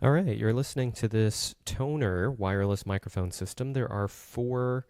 All right, you're listening to this TONOR wireless microphone system. There are 4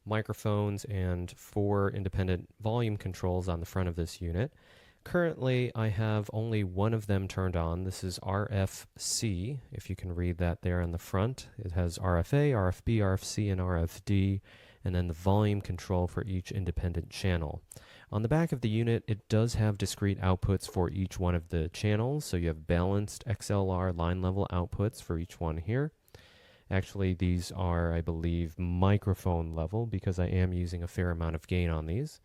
microphones and 4 independent volume controls on the front of this unit. Currently, I have only one of them turned on. This is RFC, if you can read that there on the front. It has RFA, RFB, RFC, and RFD, and then the volume control for each independent channel. On the back of the unit, it does have discrete outputs for each one of the channels, so you have balanced XLR line level outputs for each one here. Actually, these are, I believe, microphone level because I am using a fair amount of gain on these.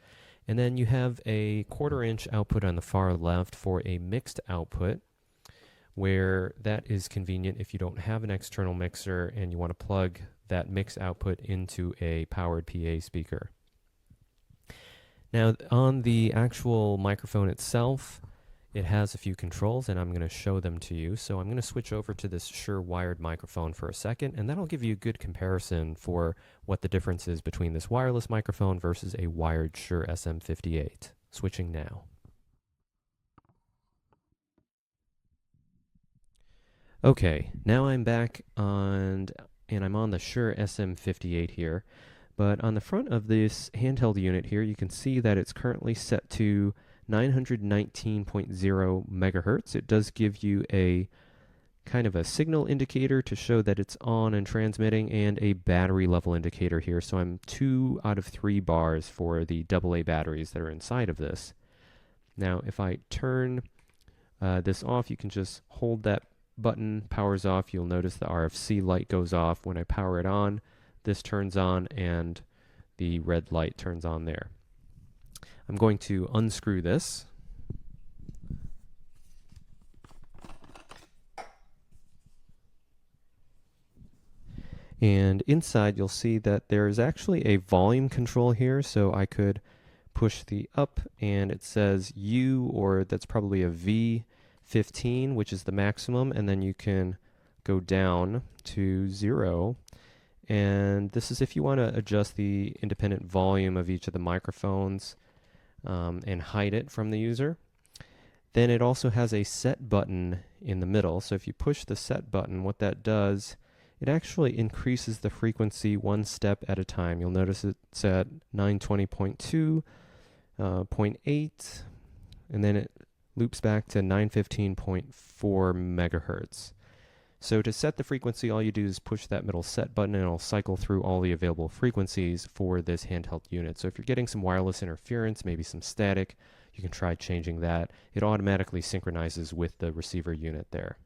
And then you have a 1/4 inch output on the far left for a mixed output, where that is convenient if you don't have an external mixer and you want to plug that mix output into a powered PA speaker. Now, on the actual microphone itself, it has a few controls, and I'm going to show them to you. So I'm going to switch over to this Shure wired microphone for a second, and that'll give you a good comparison for what the difference is between this wireless microphone versus a wired Shure SM58. Switching now. Okay, now I'm back and I'm on the Shure SM58 here. But on the front of this handheld unit here, you can see that it's currently set to 919.0 megahertz. It does give you a kind of a signal indicator to show that it's on and transmitting, and a battery level indicator here. So I'm 2 out of 3 bars for the AA batteries that are inside of this. Now, if I turn this off, you can just hold that button, powers off. You'll notice the RFC light goes off. When I power it on, this turns on and the red light turns on there. I'm going to unscrew this. And inside you'll see that there is actually a volume control here, so I could push the up and it says U, or that's probably a V15, which is the maximum, and then you can go down to 0. And this is if you want to adjust the independent volume of each of the microphones and hide it from the user. Then it also has a set button in the middle. So if you push the set button, what that does, it actually increases the frequency 1 step at a time. You'll notice it's at 920.2, 0.8, and then it loops back to 915.4 megahertz. So to set the frequency, all you do is push that middle set button and it'll cycle through all the available frequencies for this handheld unit. So if you're getting some wireless interference, maybe some static, you can try changing that. It automatically synchronizes with the receiver unit there.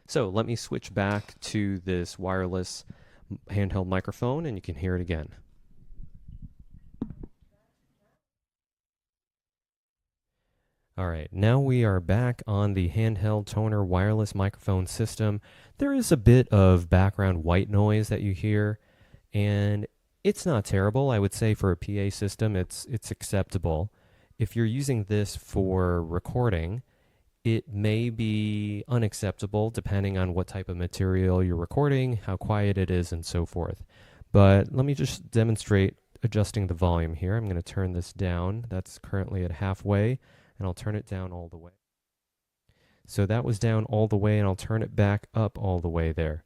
So let me switch back to this wireless handheld microphone and you can hear it again. All right, now we are back on the handheld TONOR wireless microphone system. There is a bit of background white noise that you hear, and it's not terrible. I would say for a PA system, it's acceptable. If you're using this for recording, it may be unacceptable depending on what type of material you're recording, how quiet it is, and so forth. But let me just demonstrate adjusting the volume here. I'm going to turn this down. That's currently at halfway. And I'll turn it down all the way. So that was down all the way, and I'll turn it back up all the way there.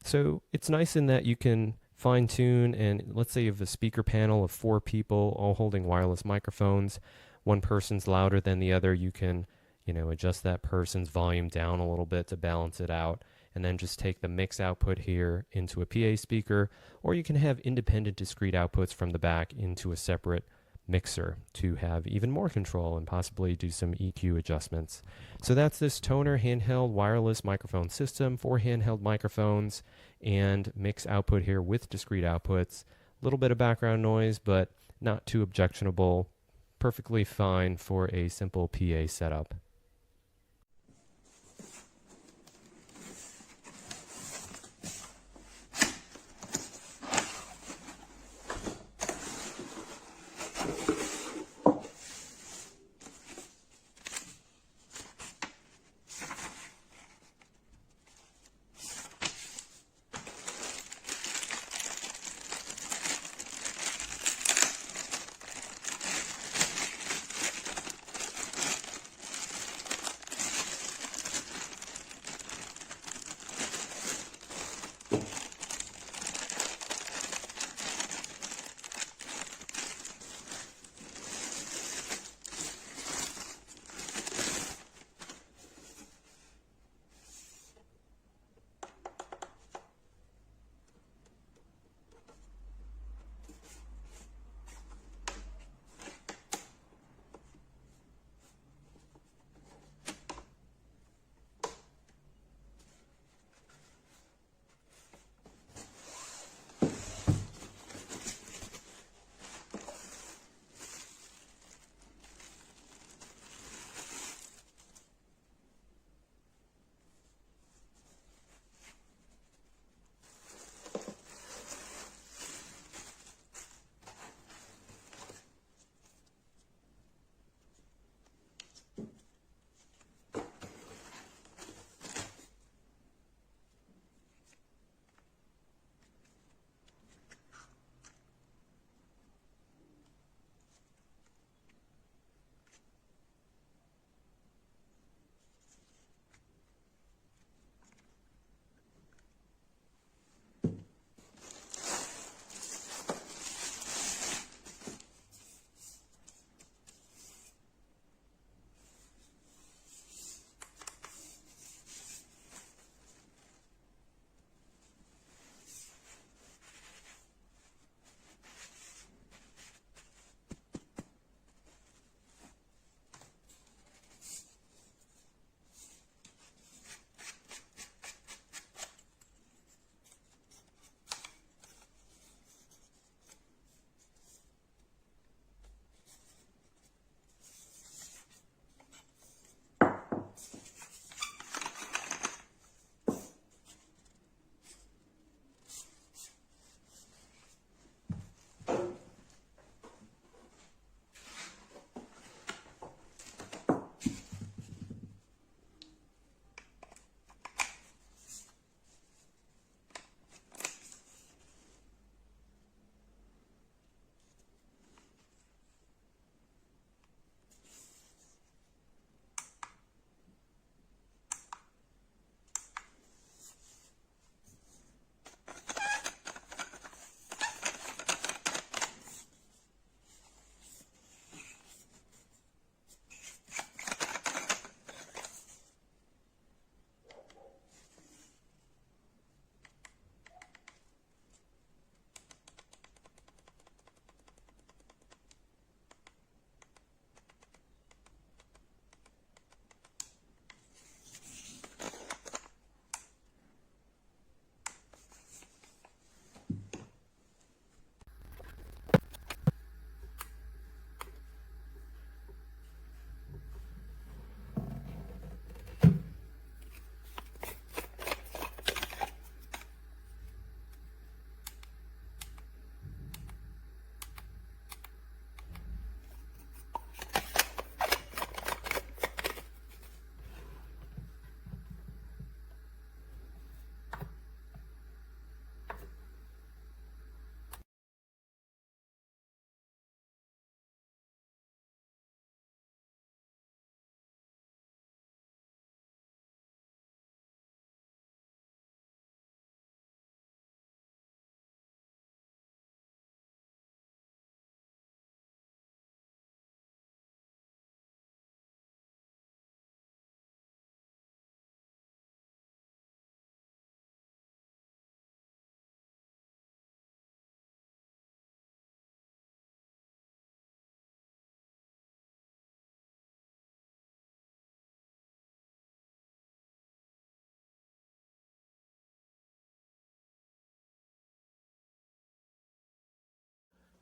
So it's nice in that you can fine tune, and let's say you have a speaker panel of 4 people all holding wireless microphones. One person's louder than the other. You can, adjust that person's volume down a little bit to balance it out, and then just take the mix output here into a PA speaker, or you can have independent discrete outputs from the back into a separate mixer to have even more control and possibly do some EQ adjustments. So that's this TONOR handheld wireless microphone system, 4 handheld microphones and mix output here with discrete outputs. A little bit of background noise, but not too objectionable. Perfectly fine for a simple PA setup.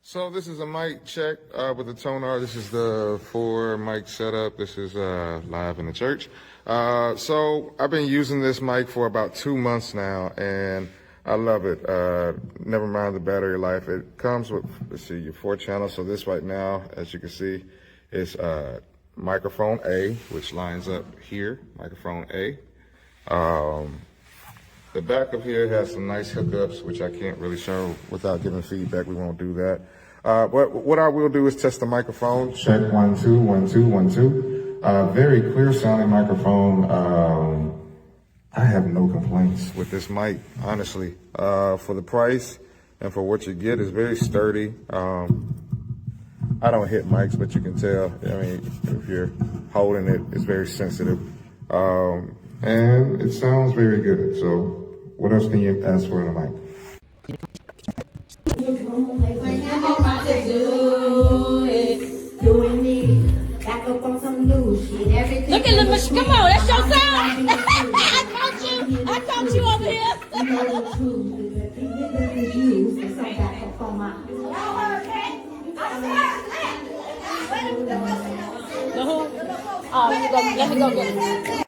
So this is a mic check with the TONOR. This is the 4 mic setup. This is live in the church. So I've been using this mic for about 2 months now, and I love it. Never mind the battery life. It comes with, let's see, your 4 channels. So this right now, as you can see, is microphone A, which lines up here, microphone A. The back of here has some nice hookups, which I can't really show without giving feedback. We won't do that. But what I will do is test the microphone. Check 1 2 1 2 1 2. Very clear sounding microphone. I have no complaints with this mic, honestly. For the price and for what you get, it's very sturdy. I don't hit mics, but you can tell. I mean, if you're holding it, it's very sensitive. And it sounds very good. So what else can you ask for in a mic? Look at the machine. Come on, that's your sound. I caught you over here. Let me go get it.